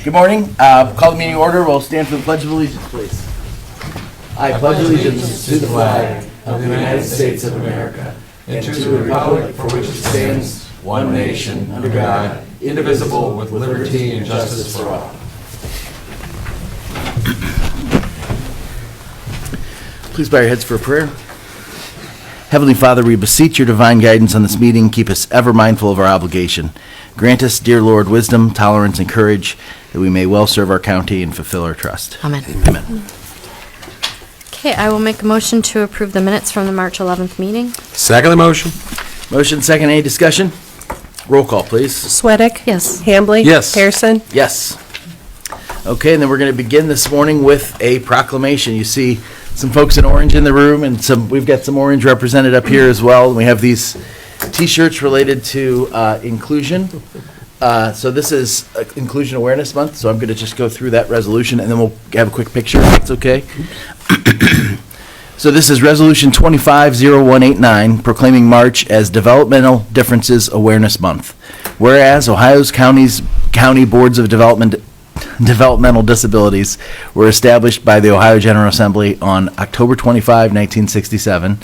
Good morning. Call the meeting to order. We'll stand for the Pledge of Allegiance, please. I pledge allegiance to the flag of the United States of America and to the republic for which it stands, one nation, under God, indivisible, with liberty and justice for all. Please bow your heads for a prayer. Heavenly Father, we beseech your divine guidance on this meeting. Keep us ever mindful of our obligation. Grant us, dear Lord, wisdom, tolerance, and courage, that we may well serve our county and fulfill our trust. Amen. Amen. Okay, I will make a motion to approve the minutes from the March 11th meeting. Second the motion. Motion second. Any discussion? Roll call, please. Sweattick? Yes. Hambley? Yes. Harrison? Yes. Okay, and then we're going to begin this morning with a proclamation. You see some folks in orange in the room, and we've got some orange represented up here as well. We have these T-shirts related to inclusion. So this is Inclusion Awareness Month, so I'm going to just go through that resolution, and then we'll have a quick picture, if that's okay. So this is Resolution 250189, proclaiming March as Developmental Differences Awareness Month. Whereas Ohio's county boards of developmental disabilities were established by the Ohio General Assembly on October 25, 1967,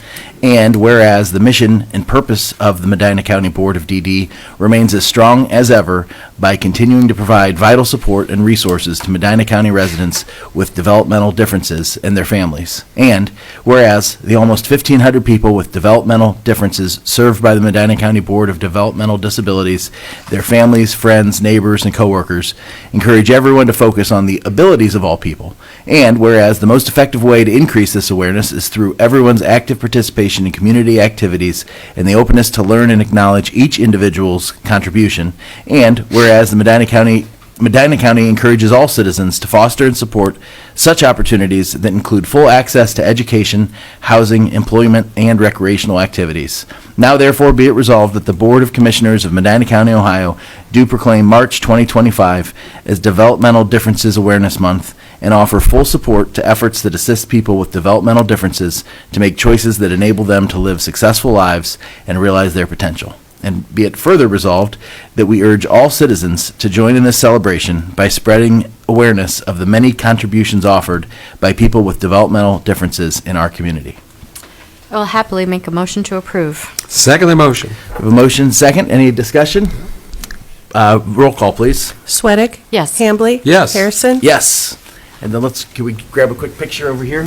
and whereas the mission and purpose of the Medina County Board of DD remains as strong as ever by continuing to provide vital support and resources to Medina County residents with developmental differences and their families, and whereas the almost 1,500 people with developmental differences served by the Medina County Board of Developmental Disabilities, their families, friends, neighbors, and coworkers, encourage everyone to focus on the abilities of all people, and whereas the most effective way to increase this awareness is through everyone's active participation in community activities and the openness to learn and acknowledge each individual's contribution, and whereas the Medina County encourages all citizens to foster and support such opportunities that include full access to education, housing, employment, and recreational activities. Now, therefore, be it resolved that the Board of Commissioners of Medina County, Ohio, do proclaim March 2025 as Developmental Differences Awareness Month and offer full support to efforts that assist people with developmental differences to make choices that enable them to live successful lives and realize their potential. And be it further resolved that we urge all citizens to join in this celebration by spreading awareness of the many contributions offered by people with developmental differences in our community. I will happily make a motion to approve. Second the motion. We have a motion second. Any discussion? Roll call, please. Sweattick? Yes. Hambley? Yes. Harrison? Yes. And then can we grab a quick picture over here?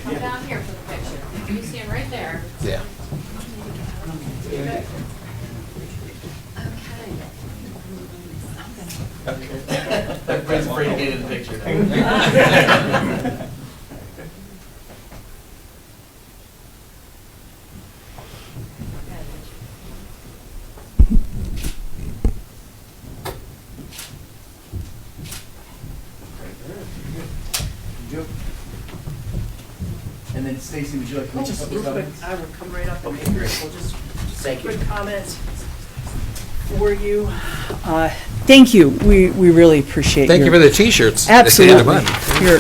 Come down here for the picture. You see him right there. Yeah. Everybody's afraid to get in the picture. And then Stacy, would you like to make a couple Real quick, comments? I will come right up and Okay, make great. we'll just Thank you. quick comments for you. Thank you. We really appreciate Thank you your for the T-shirts. Absolutely.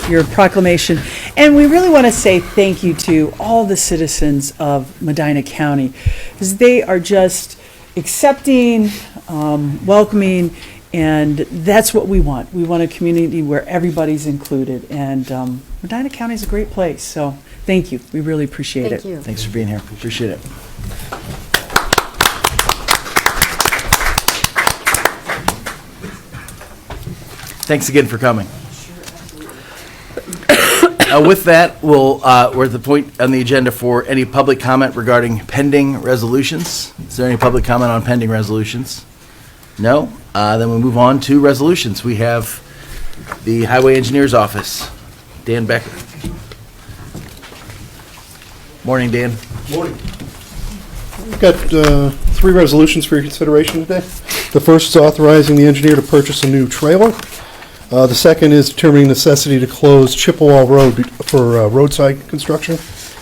Your proclamation. And we really want to say thank you to all the citizens of Medina County, because they are just accepting, welcoming, and that's what we want. We want a community where everybody's included, and Medina County is a great place, so thank you. We really appreciate it. Thank you. Thanks for being here. Appreciate it. Thanks again for coming. With that, we're at the point on the agenda for any public comment regarding pending resolutions. Is there any public comment on pending resolutions? No? Then we move on to resolutions. We have the Highway Engineer's Office. Dan Becker. Morning, Dan. Morning. We've got three resolutions for your consideration today. The first is authorizing the engineer to purchase a new trailer. The second is determining necessity to close Chippewa Road for roadside construction.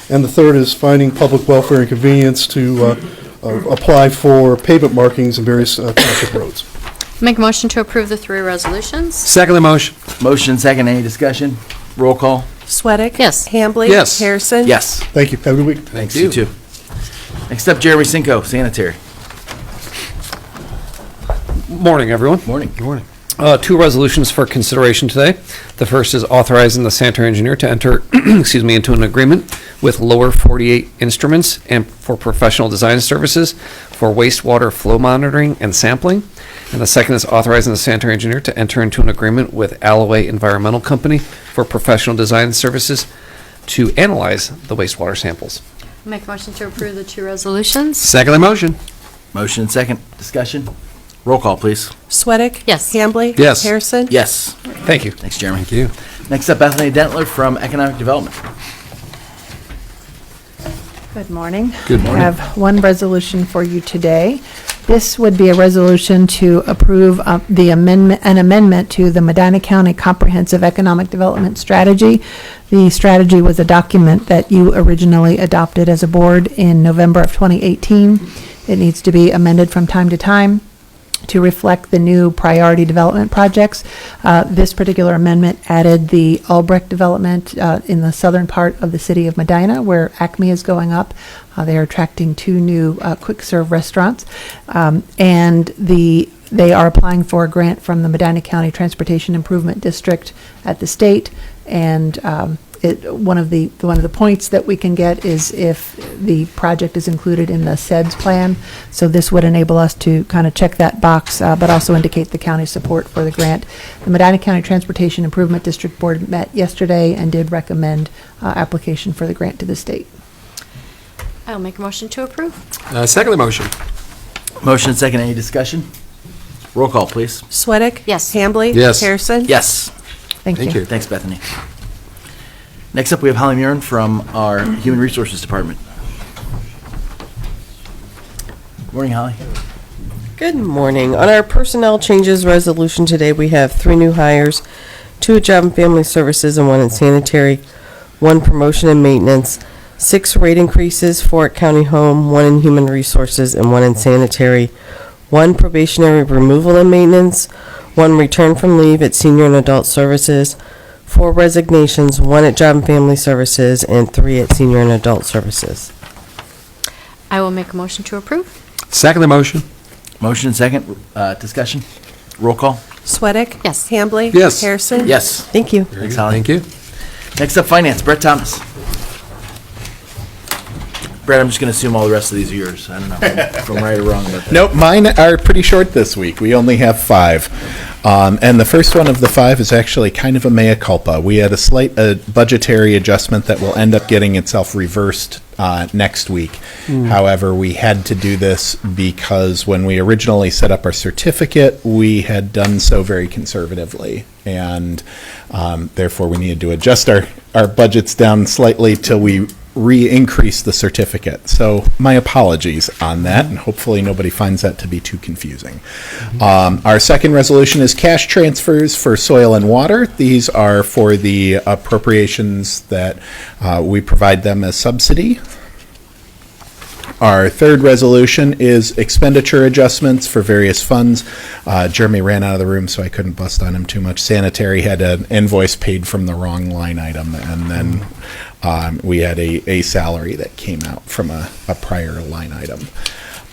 And the third is finding public welfare and convenience to apply for pavement markings in various township roads. Make a motion to approve the three resolutions. Second the motion. Motion second. Any discussion? Roll call. Sweattick? Yes. Hambley? Yes. Harrison? Yes. Thank you. Have a good week. Thanks, you too. Next up, Jeremy Cinco, sanitary. Morning, everyone. Morning. Good morning. Two resolutions for consideration today. The first is authorizing the sanitary engineer to enter, into an agreement with Lower 48 Instruments and for professional design services for wastewater flow monitoring and sampling. And the second is authorizing the sanitary engineer to enter into an agreement with Alloway Environmental Company for professional design services to analyze the wastewater samples. Make a motion to approve the two resolutions. Second the motion. Motion and second. Discussion. Roll call, please. Sweattick? Yes. Hambley? Yes. Harrison? Yes. Thank you. Thanks, Jeremy. Thank you. Next up, Bethany Dentler from Economic Development. Good morning. Good morning. I have one resolution for you today. This would be a resolution to approve an amendment to the Medina County Comprehensive Economic Development Strategy. The strategy was a document that you originally adopted as a board in November of 2018. It needs to be amended from time to time to reflect the new priority development projects. This particular amendment added the Albrecht development in the southern part of the city of Medina, where Acme is going up. They are attracting two new quick-serve restaurants, and they are applying for a grant from the Medina County Transportation Improvement District at the state, and one of the points that we can get is if the project is included in the SEDS plan. So this would enable us to kind of check that box, but also indicate the county's support for the grant. The Medina County Transportation Improvement District Board met yesterday and did recommend application for the grant to the state. I'll make a motion to approve. Second the motion. Motion and second. Any discussion? Roll call, please. Sweattick? Yes. Hambley? Yes. Harrison? Yes. Thank you. Thanks, Bethany. Next up, we have Holly Murin from our Human Resources Department. Morning, Holly. Good morning. On our personnel changes resolution today, we have 3 new hires, 2 at Job and Family Services and 1 in sanitary, 1 promotion and maintenance, 6 rate increases, 4 at County Home, 1 in Human Resources and 1 in sanitary, 1 probationary removal and maintenance, 1 return from leave at Senior and Adult Services, 4 resignations, 1 at Job and Family Services, and 3 at Senior and Adult Services. I will make a motion to approve. Second the motion. Motion and second. Discussion. Roll call. Sweattick? Yes. Hambley? Yes. Harrison? Yes. Thank you. Thanks, Holly. Thank you. Next up, Finance. Brett Thomas. Brett, I'm just going to assume all the rest of these are yours. I don't know if I'm right or wrong about that. Nope, mine are pretty short this week. We only have 5. And the first one of the 5 is actually kind of a mea culpa. We had a slight budgetary adjustment that will end up getting itself reversed next week. However, we had to do this because when we originally set up our certificate, we had done so very conservatively. And therefore, we needed to adjust our budgets down slightly till we re-increase the certificate. So my apologies on that, and hopefully nobody finds that to be too confusing. Our second resolution is cash transfers for soil and water. These are for the appropriations that we provide them as subsidy. Our third resolution is expenditure adjustments for various funds. Jeremy ran out of the room, so I couldn't bust on him too much. Sanitary had an invoice paid from the wrong line item, and then we had a salary that came out from a prior line item.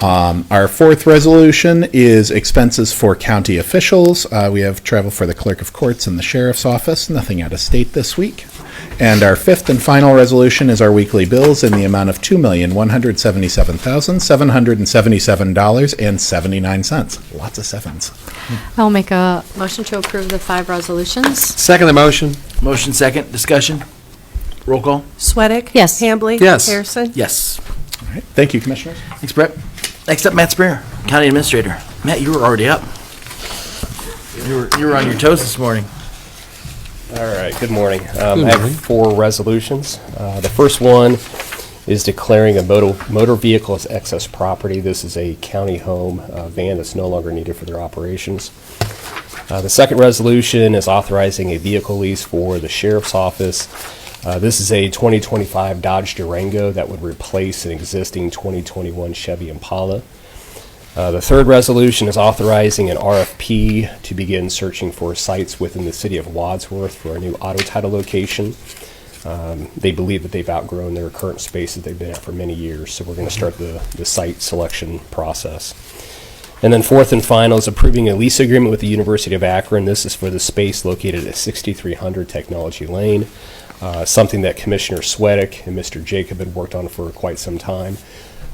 Our fourth resolution is expenses for county officials. We have travel for the clerk of courts and the sheriff's office, nothing out of state this week. And our fifth and final resolution is our weekly bills in the amount of $2,177,777.79. Lots of sevens. I'll make a motion to approve the 5 resolutions. Second the motion. Motion second. Discussion. Roll call. Sweattick? Yes. Hambley? Yes. Harrison? Yes. All right. Thank you, Commissioners. Thanks, Brett. Next up, Matt Springer, County Administrator. Matt, you were already up. You were on your toes this morning. All right, good morning. I morning. have 4 resolutions. The first one is declaring a motor vehicle as excess property. This is a county home van that's no longer needed for their operations. The second resolution is authorizing a vehicle lease for the sheriff's office. This is a 2025 Dodge Durango that would replace an existing 2021 Chevy Impala. The third resolution is authorizing an RFP to begin searching for sites within the city of Wadsworth for a new auto title location. They believe that they've outgrown their current space that they've been at for many years, so we're going to start the site selection process. And then fourth and final is approving a lease agreement with the University of Akron. This is for the space located at 6300 Technology Lane, something that Commissioner Sweattick and Mr. Jacob had worked on for quite some time.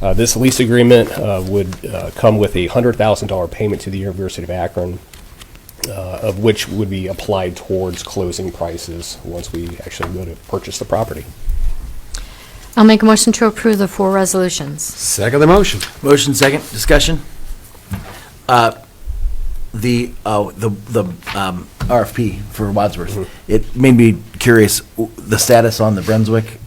This lease agreement would come with a $100,000 payment to the University of Akron, of which would be applied towards closing prices once we actually go to purchase the property. I'll make a motion to approve the 4 resolutions. Second the motion. Motion second, discussion. The RFP for Wadsworth, it made me curious, the status on the Brunswick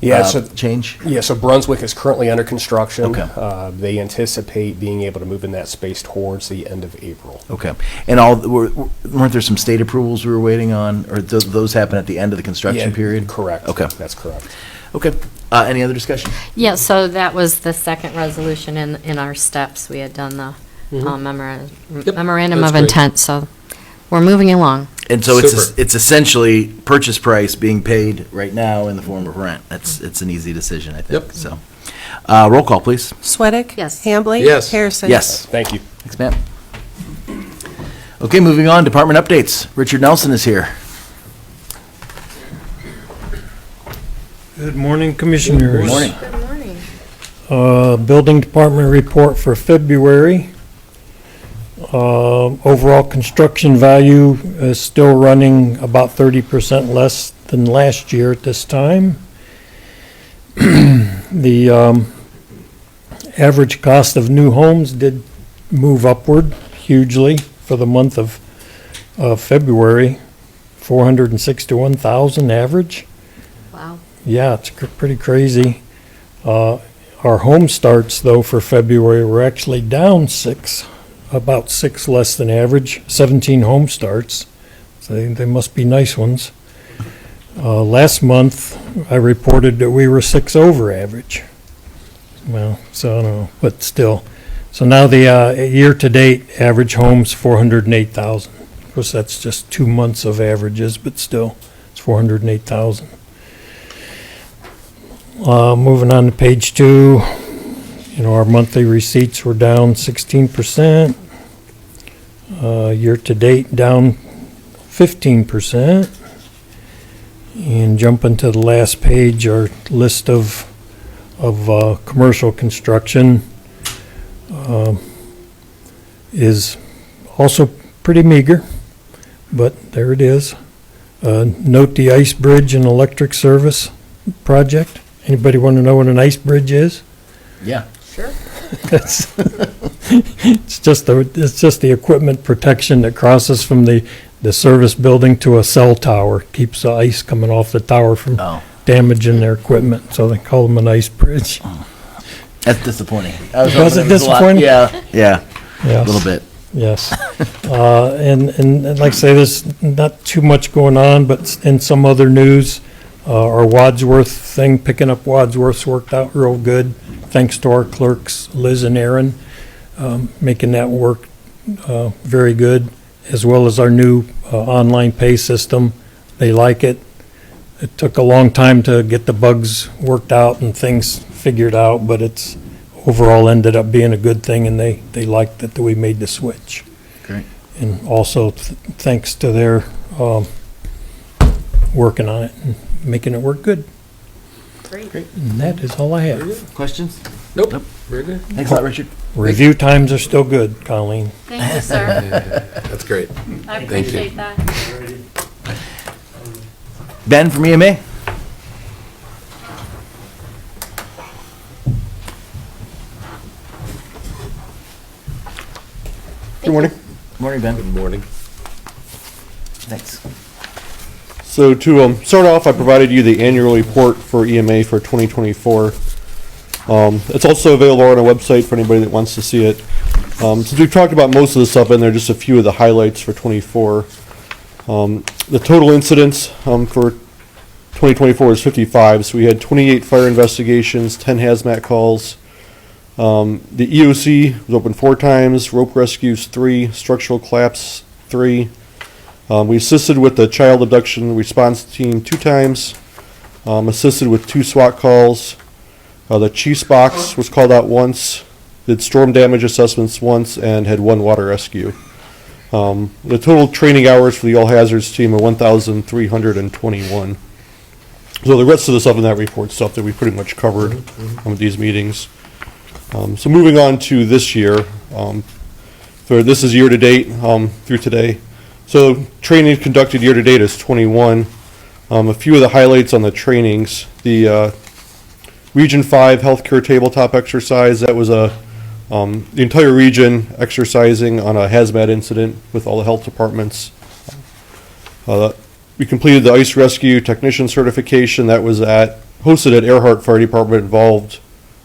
change? Yeah, so Brunswick is currently under construction. Okay. They anticipate being able to move in that space towards the end of April. Okay. And weren't there some state approvals we were waiting on, or those happen at the end of the construction Yeah, period? Correct. Okay. That's correct. Okay. Any other discussion? Yeah, so that was the second resolution in our steps. We had done the memorandum that's of great. intent, so we're moving along. And so Super. it's essentially purchase price being paid right now in the form of rent. It's an easy decision, I think. Yep. So, roll call, please. Sweattick? Yes. Hambley? Yes. Harrison? Yes. Thank you. Thanks, Matt. Okay, moving on, department updates. Richard Nelson is here. Good morning, Commissioners. Good morning. Good morning. Building Department report for February. Overall construction value is still running about 30% less than last year at this time. The average cost of new homes did move upward hugely for the month of February, $461,000 average. Wow. Yeah, it's pretty crazy. Our home starts, though, for February were actually down about 6 less than average, 17 home starts. So they must be nice ones. Last month, I reported that we were 6 over average. Well, so I don't know, but still. So now the year-to-date average home's 408,000. Of course, that's just 2 months of averages, but still, it's 408,000. Moving on to page 2, our monthly receipts were down 16%. Year-to-date, down 15%. And jumping to the last page, our list of commercial construction is also pretty meager, but there it is. Note the ice bridge and electric service project. Anybody want to know what an ice bridge is? Yeah. It's just the equipment protection that crosses from the service building to a cell tower. Keeps the ice coming off the tower from damaging their equipment, so they call them an ice bridge. That's disappointing. I was Was hoping it was a lot- disappointing? Yeah, a Yes. little bit. Yes. And like I say, there's not too much going on, but in some other news, our Wadsworth thing, picking up Wadsworth's worked out real good, thanks to our clerks, Liz and Aaron, making that work very good, as well as our new online pay system. They like it. It took a long time to get the bugs worked out and things figured out, but it's overall ended up being a good thing, and they liked that we made the switch. Great. And also thanks to their working on it and making it work good. Great. And that is all I have. Questions? Nope. Very good. Thanks a lot, Richard. Review times are still good, Colleen. Thank you, sir. That's great. I Thank you. appreciate that. Ben from EMA. Good morning. Morning, Ben. Good morning. Thanks. So to start off, I provided you the annual report for EMA for 2024. It's also available on our website for anybody that wants to see it. Since we've talked about most of the stuff in there, just a few of the highlights for 24. The total incidents for 2024 is 55. So we had 28 fire investigations, 10 hazmat calls. The EOC was open 4 times, rope rescues 3, structural collapse 3. We assisted with the child abduction response team 2 times. assisted with 2 SWAT calls. The Chiefs box was called out once, did storm damage assessments once, and had 1 water rescue. The total training hours for the all hazards team are 1,321. So the rest of the stuff in that report, stuff that we pretty much covered with these meetings. So moving on to this year, this is year to date through today. So training conducted year to date is 21. A few of the highlights on the trainings: the Region 5 healthcare tabletop exercise. That was the entire region exercising on a hazmat incident with all the health departments. We completed the ice rescue technician certification. That was hosted at Earhart Fire Department, involved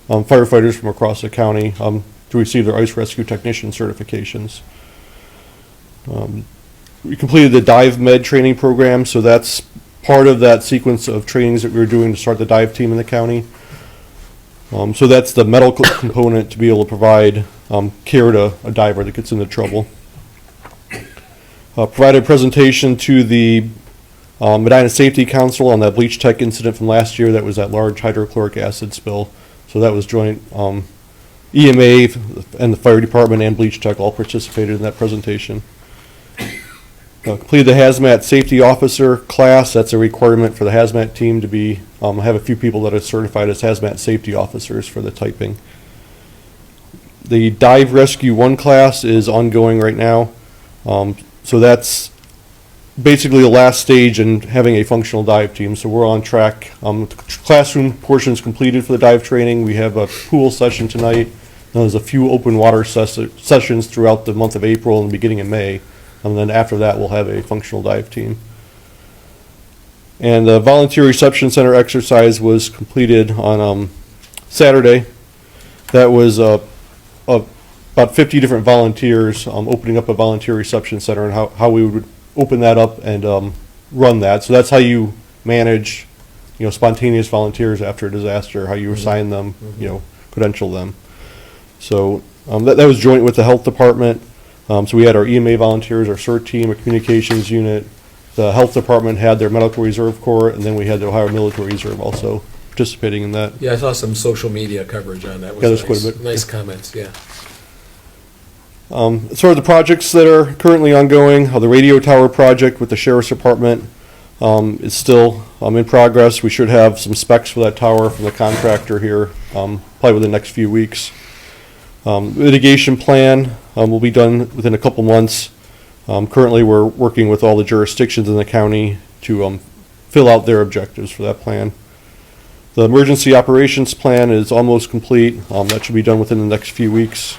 firefighters from across the county to receive their ice rescue technician certifications. We completed the dive med training program, so that's part of that sequence of trainings that we were doing to start the dive team in the county. So that's the medical component to be able to provide care to a diver that gets into trouble. Provided a presentation to the Medina Safety Council on that bleach tech incident from last year. That was that large hydrochloric acid spill. So that was joint EMA and the fire department and bleach tech all participated in that presentation. Completed the hazmat safety officer class. That's a requirement for the hazmat team to be have a few people that are certified as hazmat safety officers for the typing. The dive rescue 1 class is ongoing right now. So that's basically the last stage in having a functional dive team. So we're on track. The classroom portion is completed for the dive training. We have a pool session tonight. There's a few open water sessions throughout the month of April and the beginning of May. And then after that, we'll have a functional dive team. And the volunteer reception center exercise was completed on Saturday. That was about 50 different volunteers opening up a volunteer reception center, and how we would open that up and run that. So that's how you manage, spontaneous volunteers after a disaster, how you assign them, credential them. So that was joint with the health department. So we had our EMA volunteers, our CERT team, our communications unit. The health department had their medical reserve corps, and then we had the Ohio Military Reserve also participating in that. Yeah, I saw some social media coverage on that. Yeah, there's quite a bit. Nice comments, yeah. As far as the projects that are currently ongoing, the radio tower project with the Sheriff's Department is still in progress. We should have some specs for that tower from the contractor here probably within the next few weeks. Litigation plan will be done within a couple months. Currently, we're working with all the jurisdictions in the county to fill out their objectives for that plan. The emergency operations plan is almost complete. That should be done within the next few weeks.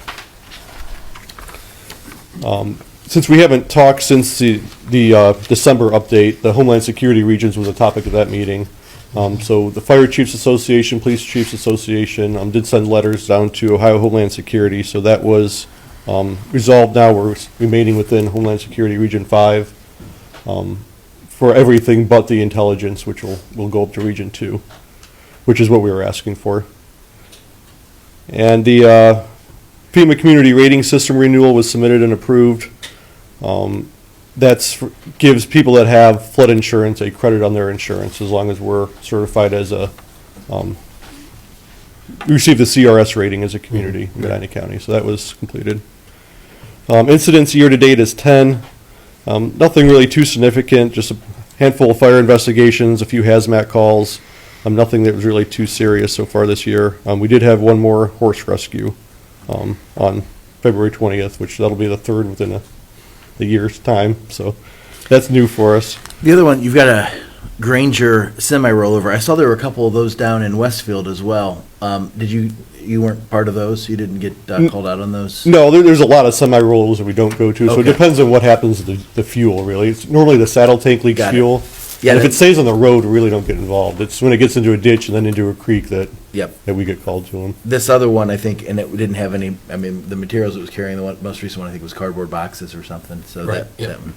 Since we haven't talked since the December update, the Homeland Security regions was the topic of that meeting. So the Fire Chiefs Association, Police Chiefs Association did send letters down to Ohio Homeland Security, so that was resolved now. We're remaining within Homeland Security Region 5 for everything but the intelligence, which will go up to Region 2, which is what we were asking for. And the FEMA Community Rating System renewal was submitted and approved. That gives people that have flood insurance a credit on their insurance as long as we're certified as we received the CRS rating as a community in Medina County, so that was completed. Incidents year to date is 10. Nothing really too significant, just a handful of fire investigations, a few hazmat calls. Nothing that was really too serious so far this year. We did have one more horse rescue on February 20th, which that'll be the 3rd within the year's time, so that's new for us. The other one, you've got a Granger semi-rollover. I saw there were a couple of those down in Westfield as well. You weren't part of those? You didn't get called out on those? No, there's a lot of semi-rolls that we don't go to, so it Okay. depends on what happens to the fuel, really. It's normally the saddle tank leaks Got it. fuel. Yeah, And if that- it stays on the road, we really don't get involved. It's when it gets into a ditch and then into a creek that Yep. we get called to them. This other one, I think, and it didn't have any, the materials it was carrying, the most recent one, I think, was cardboard boxes or something, so Right, yeah. that one.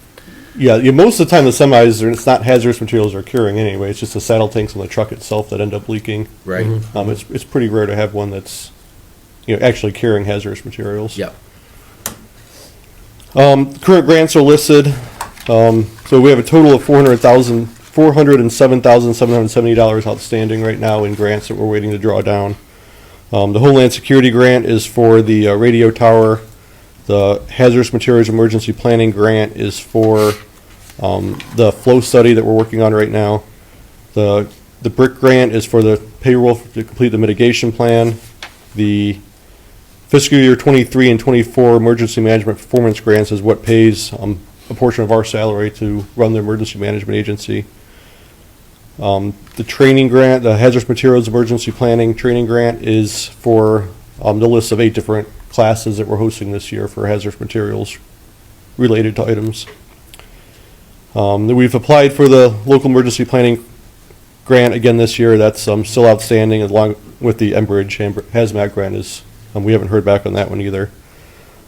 Yeah, most of the time the semis, it's not hazardous materials they're carrying anyway. It's just the saddle tanks on the truck itself that end up leaking. Right. It's pretty rare to have one that's actually carrying hazardous materials. Yep. Current grants are listed. So we have a total of $400,000 $407,770 outstanding right now in grants that we're waiting to draw down. The Homeland Security grant is for the radio tower. The Hazardous Materials Emergency Planning grant is for the flow study that we're working on right now. The BRIC grant is for the payroll to complete the mitigation plan. The fiscal year 23 and 24 emergency management performance grants is what pays a portion of our salary to run the emergency management agency. The training grant, the Hazardous Materials Emergency Planning training grant, is for the list of 8 different classes that we're hosting this year for hazardous materials related to items. We've applied for the local emergency planning grant again this year. That's still outstanding, along with the Enbridge hazmat grant. We haven't heard back on that one either.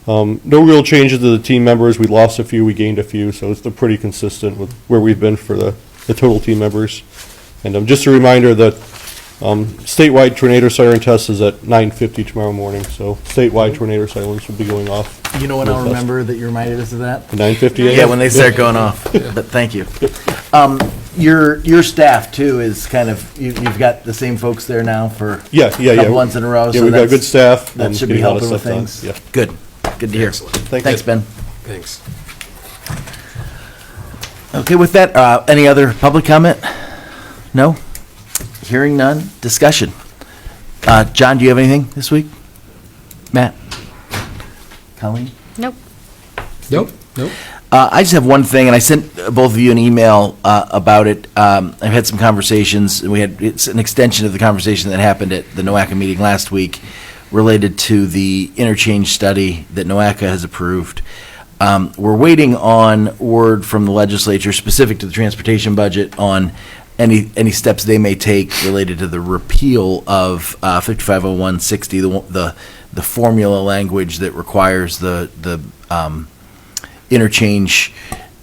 No real changes to the team members. We lost a few, we gained a few, so it's pretty consistent with where we've been for the total team members. And just a reminder that statewide tornado siren test is at 9:50 tomorrow morning, so statewide tornado sirens will be going off. You know what I'll remember that you reminded us of that? 9:50 a.m.? Yeah, when they start going off. But thank you. Your staff too is kind of, you've got the same folks there now for Yeah. a couple months in a row. Yeah, so we've got that's- good staff. That and should be getting a lot of helping with stuff done. things. Yeah. Good. Good to hear. Excellent. Thanks, Ben. Thanks. Okay, with that, any other public comment? No? Hearing none. Discussion. John, do you have anything this week? Matt? Colleen? Nope. Nope, nope. I just have one thing, and I sent both of you an email about it. I've had some conversations, and it's an extension of the conversation that happened at the NOACA meeting last week related to the interchange study that NOACA has approved. We're waiting on word from the legislature specific to the transportation budget on any steps they may take related to the repeal of 550160, the formula language that requires the interchange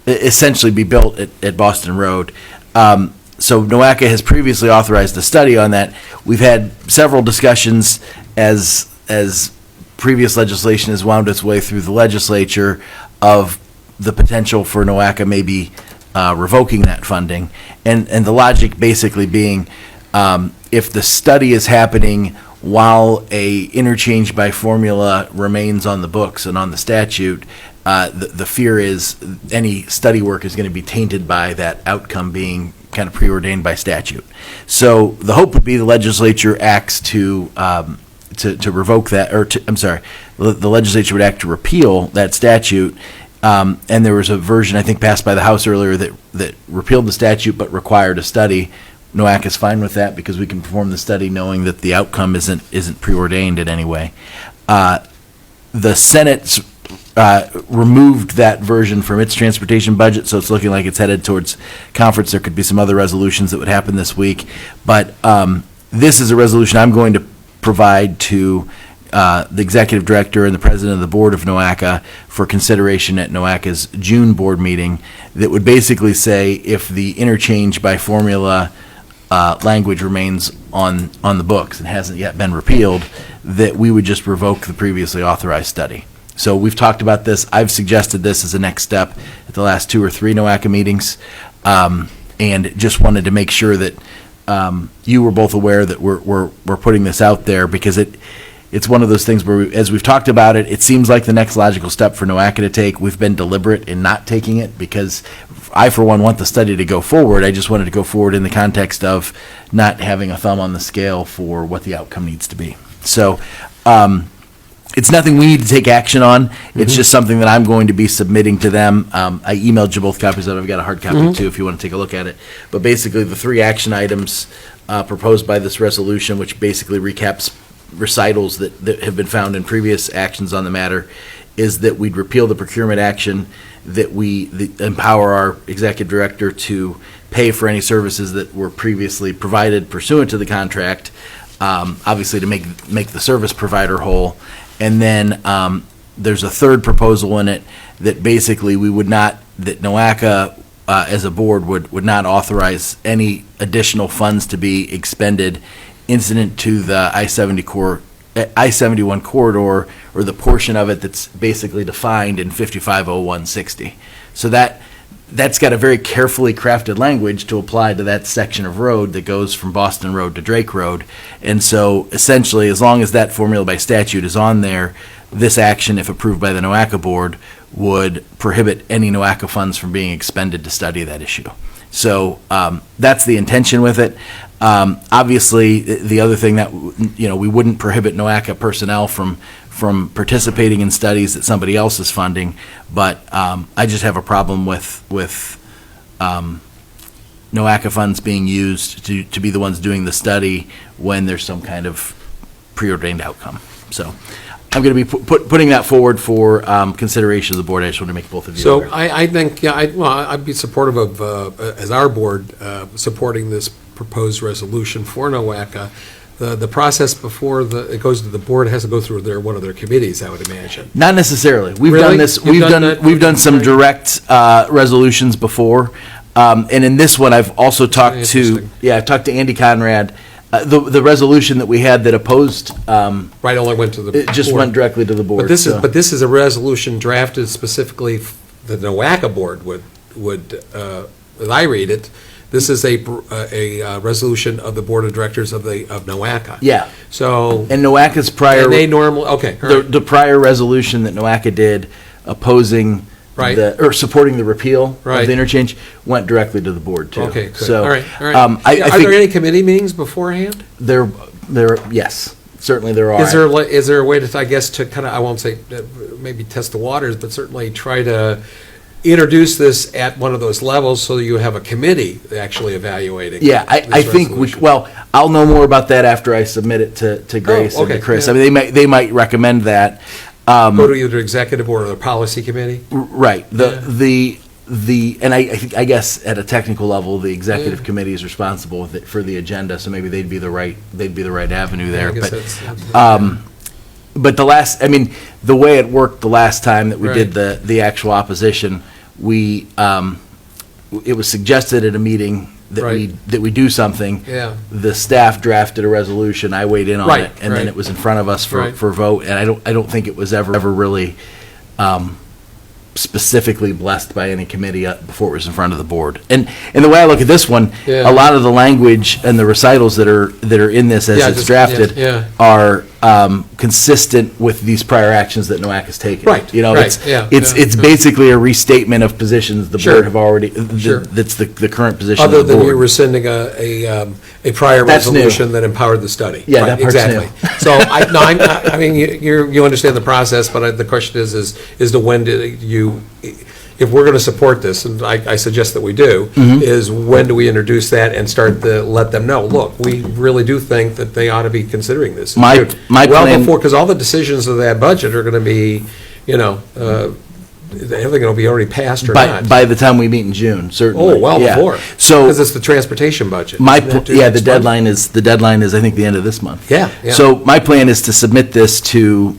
essentially be built at Boston Road. So NOACA has previously authorized a study on that. We've had several discussions as previous legislation has wound its way through the legislature of the potential for NOACA maybe revoking that funding. And the logic basically being, if the study is happening while a interchange by formula remains on the books and on the statute, the fear is any study work is going to be tainted by that outcome being kind of preordained by statute. So the hope would be the legislature acts to revoke that, the legislature would act to repeal that statute. And there was a version, I think, passed by the House earlier that repealed the statute but required a study. NOACA is fine with that because we can perform the study knowing that the outcome isn't preordained in any way. The Senate's removed that version from its transportation budget, so it's looking like it's headed towards conference. There could be some other resolutions that would happen this week. But this is a resolution I'm going to provide to the executive director and the president of the board of NOACA for consideration at NOACA's June board meeting that would basically say if the interchange by formula language remains on the books and hasn't yet been repealed, that we would just revoke the previously authorized study. So we've talked about this. I've suggested this as a next step at the last 2 or 3 NOACA meetings, and just wanted to make sure that you were both aware that we're putting this out there because it's one of those things where, as we've talked about it, it seems like the next logical step for NOACA to take. We've been deliberate in not taking it because I, for one, want the study to go forward. I just wanted to go forward in the context of not having a thumb on the scale for what the outcome needs to be. So it's nothing we need to take action on. It's just something that I'm going to be submitting to them. I emailed you both copies of it. I've got a hard copy too if you want to take a look at it. But basically the 3 action items proposed by this resolution, which basically recaps recitals that have been found in previous actions on the matter, is that we'd repeal the procurement action, that we empower our executive director to pay for any services that were previously provided pursuant to the contract, obviously to make the service provider whole. And then there's a third proposal in it that basically we would not, that NOACA as a board would not authorize any additional funds to be expended incident to the I-71 corridor or the portion of it that's basically defined in 550160. So that that's got a very carefully crafted language to apply to that section of road that goes from Boston Road to Drake Road. And so essentially, as long as that formula by statute is on there, this action, if approved by the NOACA board, would prohibit any NOACA funds from being expended to study that issue. So that's the intention with it. Obviously, the other thing that, we wouldn't prohibit NOACA personnel from participating in studies that somebody else is funding, but I just have a problem with NOACA funds being used to be the ones doing the study when there's some kind of preordained outcome. So I'm going to be putting that forward for consideration of the board. I just want to make both of you So aware. I think, I'd be supportive of, as our board, supporting this proposed resolution for NOACA. The process before it goes to the board has to go through one of their committees, I would imagine. Not necessarily. We've Really? done this. You've done that? We've done some direct resolutions before, and in this one, I've also talked to Interesting. I've talked to Andy Conrad. The resolution that we had that opposed Right, only went to the it just board. went directly to the board. But this is a resolution drafted specifically, the NOACA board would, as I read it, this is a resolution of the board of directors of NOACA. Yeah. So, And NOACA's prior and they normally, okay, all right. the prior resolution that NOACA did opposing Right. or supporting the repeal of Right. the interchange went directly to the board too. Okay, good, So, all right, all right. I Are think there any committee meetings beforehand? there yes, certainly there are. Is there a way to, I guess, to kind of, I won't say maybe test the waters, but certainly try to introduce this at one of those levels so you have a committee actually evaluating? Yeah, I this think resolution? I'll know more about that after I submit it to Grace and to okay, Chris. yeah. I mean, they might recommend that. Go to either executive or the policy committee? Right. Yeah. And I guess at a technical level, the executive Yeah. committee is responsible for the agenda, so maybe they'd be the right avenue there. I guess But that's- but the way it worked the last time that we did Right. the actual opposition, it was suggested at a meeting that Right. we do something. Yeah. The staff drafted a resolution, I weighed in on Right, it, and then right. it was in front of us for Right. vote, and I don't think it was ever really specifically blessed by any committee before it was in front of the board. And the way I look at this one, Yeah. a lot of the language and the recitals that are in this as Yeah, it's just- drafted yeah, are consistent with these prior actions that NOAC has taken. Right, right, It's basically a restatement of positions the Sure. board have already, Sure. that's the current position of Other the than you board. rescinding a prior That's new. resolution that empowered the study. Yeah, Right, that part's exactly. So, I mean, you understand the process, but the question is to when do you, if we're going to support this, and I suggest that we do, Mm-hmm. is when do we introduce that and start to let them know, look, we really do think that they ought to be considering this. My Well plan- before, because all the decisions of that budget are going to be, everything will be already passed or not. By the time we meet in June, certainly. Oh, well Yeah. before. So Because it's the transportation budget. my, Isn't that due the next month? deadline is, I think, the end of this month. Yeah, yeah. So my plan is to submit this to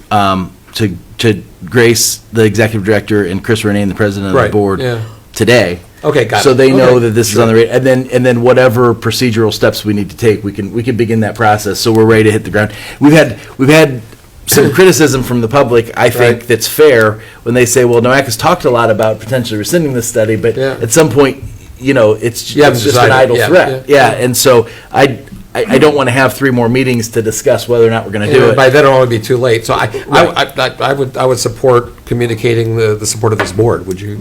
Grace, the executive director, and Chris Renane, the president of the Right, board, yeah. today. Okay, got it. So they know Okay, that this is sure. on the radar, and then whatever procedural steps we need to take, we can begin that process, so we're ready to hit the ground. We've had some criticism from the public, I think, Right. that's fair, when they say, well, NOAC has talked a lot about potentially rescinding this study, but Yeah. at some point, it's You haven't just an decided. idle Yeah, threat. yeah. Yeah, and so I don't want to have 3 more meetings to discuss whether or not we're going to do By it. then it'll only be too late. So I would support communicating the support of this board. Would you?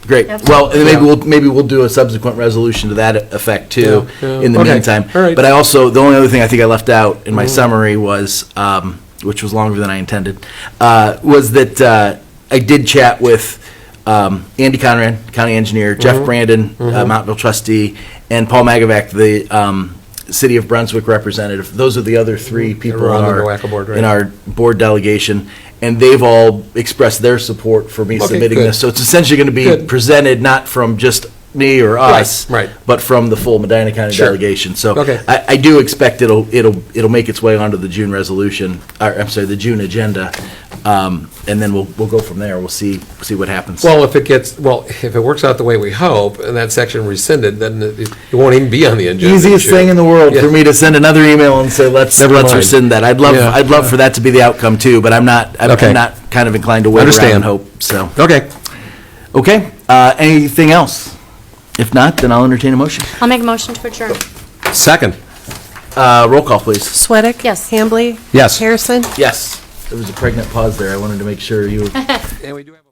Great. Well, and maybe we'll do a subsequent resolution to that effect too, Yeah, yeah. in the Okay, meantime. all right. But I also, the only other thing I think I left out in my summary was, which was longer than I intended, was that I did chat with Andy Conrad, county engineer, Jeff Brandon, Mountville trustee, and Paul Magavac, the City of Brunswick representative. Those are the other 3 people Were on the in NOACA board, right. our board delegation, and they've all expressed their support for me Okay, submitting good. this. So it's essentially going to be Good. presented not from just me or us, right. but from the full Medina County Sure. delegation. So Okay. I do expect it'll make its way onto the June resolution, or I'm sorry, the June agenda, and then we'll go from there. We'll see what happens. Well, if it works out the way we hope, and that section rescinded, then it won't even be on the agenda. Easiest thing in the world for Yeah. me to send another email and say, let's mind. rescind that. I'd love for that to be the outcome too, but I'm not Okay. kind of inclined to wait around Understand. and hope, so. Okay. Okay, Anything else? If not, then I'll entertain a motion. I'll make a motion to adjourn. Second. Roll call, please. Sweattick? Yes. Hambley? Yes. Harrison? Yes. There was a pregnant pause there. I wanted to make sure you. And we do have a